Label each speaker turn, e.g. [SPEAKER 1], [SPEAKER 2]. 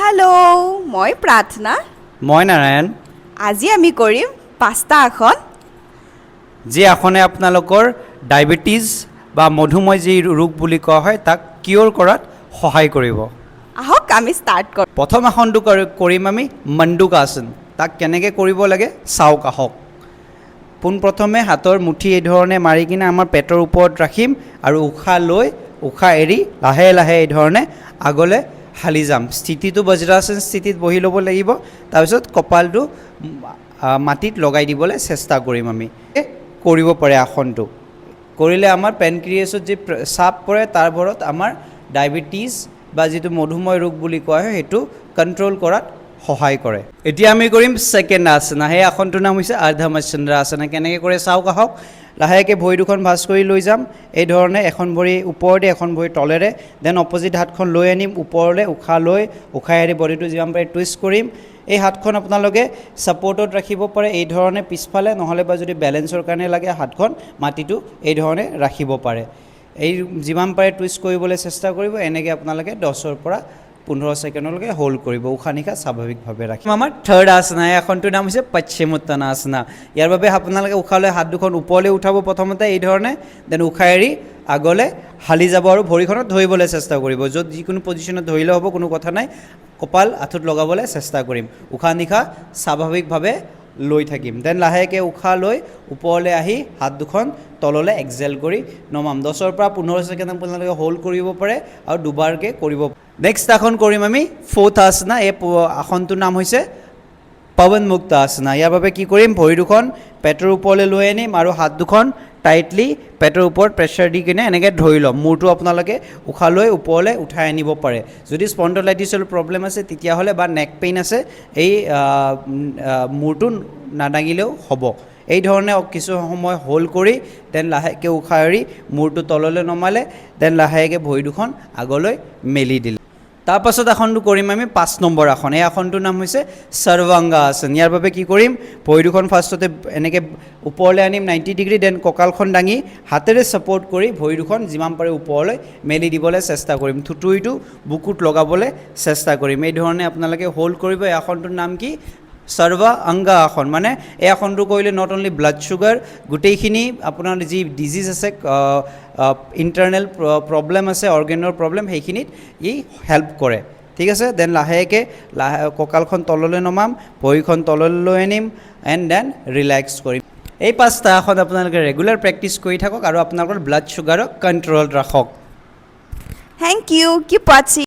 [SPEAKER 1] hello' মই প্ৰাৰ্থনা
[SPEAKER 2] মই নাৰায়ণ
[SPEAKER 1] আজি আমি কৰিম পাঁচটা আসন
[SPEAKER 2] যি আসনে আপোনালোকৰ ডায়েবেটিছ বা মধুমেহ যি ৰোগ বুলি কোৱা হয় তাক কিয়ৰ কৰাত সহায় কৰিব
[SPEAKER 1] আহক আমি ষ্টাৰ্ট কৰোঁ
[SPEAKER 2] প্ৰথম আসনটো কৰিম আমি মণ্ডুকাসন তাক কেনেকৈ কৰিব লাগে চাওক আহক পোনপ্ৰথমে হাতৰ মুঠি এই ধৰণে মাৰি কিনে আমাৰ পেটৰ ওপৰত ৰাখিম আৰু উশাহ লৈ উশাহ এৰি লাহে লাহে এই ধৰণে আগলৈ হালি যাম স্থিতিটো বজ্ৰাসন স্থিতিত বহি ল'ব লাগিব তাৰপিছত কপালটো মাটিত লগাই দিবলৈ চেষ্টা কৰিম আমি কৰিব পাৰে আসনটো কৰিলে আমাৰ পেনক্ৰিয়াছত যি চাপ পৰে তাৰ ওপৰত আমাৰ ডায়েবেটিছ বা যিটো মধুমেহ ৰোগ বুলি কোৱা হয় সেইটো কণ্ট্ৰল কৰাত সহায় কৰে এতিয়া আমি কৰিম ছেকেণ্ড আসনা সেই আসনটোৰ নাম হৈছে আৰ্ধমচন্দ্ৰ আসনা কেনেকৈ কৰে চাওক আহক লাহেকৈ ভৰি দুখন ভাঁজ কৰি লৈ যাম এই ধৰণে এখন ভৰি ওপৰতে এখন ভৰি তলেৰে দেন অপজিট হাতখন লৈ আনিম ওপৰলৈ উশাহ লৈ উশাহ এৰি বডিটো যিমান পাৰে টুইষ্ট কৰিম এই হাতখন আপোনালোকে ছাপৰ্টত ৰাখিব পাৰে এই ধৰণে পিছফালে নহ'লে বা যদি বেলেঞ্চৰ কাৰণে লাগে হাতখন মাটিটো এই ধৰণে ৰাখিব পাৰে এই যিমান পাৰে টুইষ্ট কৰিবলৈ চেষ্টা কৰিব এনেকৈ আপোনালোকে 10ৰ পৰা 15 ছেকেণ্ডলৈকে হোল্ড কৰিব উশাহ নিশাহ স্বাভাৱিকভাৱে ৰাখিম আমাৰ থাৰ্ড আসনা এই আসনটোৰ নাম হৈছে পশ্চিমোত্তানাসনা ইয়াৰ বাবে আপোনালোকে উশাহ লৈ হাত দুখন ওপৰলৈ উঠাব প্ৰথমতে এই ধৰণে দেন উশাহ এৰি আগলৈ হালি যাব আৰু ভৰিখনত ধৰিবলৈ চেষ্টা কৰিব য'ত যিকোনো পজিশ্যনত ধৰিলে হ'ব কোনো কথা নাই কপাল আঁঠুত লগাবলৈ চেষ্টা কৰিম উশাহ নিশাহ স্বাভাৱিকভাৱে লৈ থাকিম দেন লাহেকৈ উশাহ লৈ ওপৰলৈ আহি হাত দুখন তললৈ এক্সেল কৰি নমাম 10ৰ পৰা 15 ছেকেণ্ড আপোনালোকে হোল্ড কৰিব পাৰে আৰু দুবাৰকৈ কৰিব নেক্সট আসন কৰিম আমি ফ'ৰ্থ আসনা এই আসনটোৰ নাম হৈছে পৱন মুক্ত আসনা ইয়াৰ বাবে কি কৰিম ভৰি দুখন পেটৰ ওপৰলৈ লৈ আনিম আৰু হাত দুখন টাইটলি পেটৰ ওপৰত প্ৰেছাৰ দি কিনে এনেকৈ ধৰি ল'ম মূৰটো আপোনালোকে উশাহ লৈ ওপৰলৈ উঠাই আনিব পাৰে যদি স্পণ্ডলাইটিছৰ প্ৰব্লেম আছে তেতিয়াহ'লে বা নেক পেইন আছে এই মূৰটো নাদাঙিলেও হ'ব এই ধৰণে কিছু সময় হোল্ড কৰি দেন লাহেকৈ উশাহ এৰি মূৰটো তললৈ নমালে দেন লাহেকৈ ভৰি দুখন আগলৈ মেলি দিলে তাৰপাছত আসনটো কৰিম আমি 5 নম্বৰ আসন এই আসনটোৰ নাম হৈছে সৰ্বাংগা আসন ইয়াৰ বাবে কি কৰিম ভৰি দুখন ফাৰ্ষ্টতে এনেকৈ ওপৰলৈ আনিম 90 ডিগ্ৰী দেন কঁকালখন দাঙি হাতেৰে ছাপৰ্ট কৰি ভৰি দুখন যিমান পাৰে ওপৰলৈ মেলি দিবলৈ চেষ্টা কৰিম থুতুৰিটো বুকুত লগাবলৈ চেষ্টা কৰিম এই ধৰণে আপোনালোকে হোল্ড কৰিব এই আসনটোৰ নাম কি সৰ্বাংগা আসন মানে এই আসনটো কৰিলে নট অনলি ব্লাড চুগাৰ গোটেইখিনি আপোনাৰ যি ডিজিজ আছে ইণ্টাৰনেল প্ৰব্লেম আছে অৰ্গেনৰ প্ৰব্লেম সেইখিনিত ই হেল্প কৰে ঠিক আছে দেন লাহেকৈ কঁকালখন তললৈ নমাম ভৰিখন তললৈ লৈ আনিম এণ্ড দেন ৰিলেক্স কৰিম এই 5টা আসন আপোনালোকে ৰেগুলাৰ প্ৰেক্টিছ কৰি থাকক আৰু আপোনালোকৰ ব্লাড চুগাৰক কণ্ট্ৰলত ৰাখক
[SPEAKER 1] থেংক ইউ কিপ ৱাচিং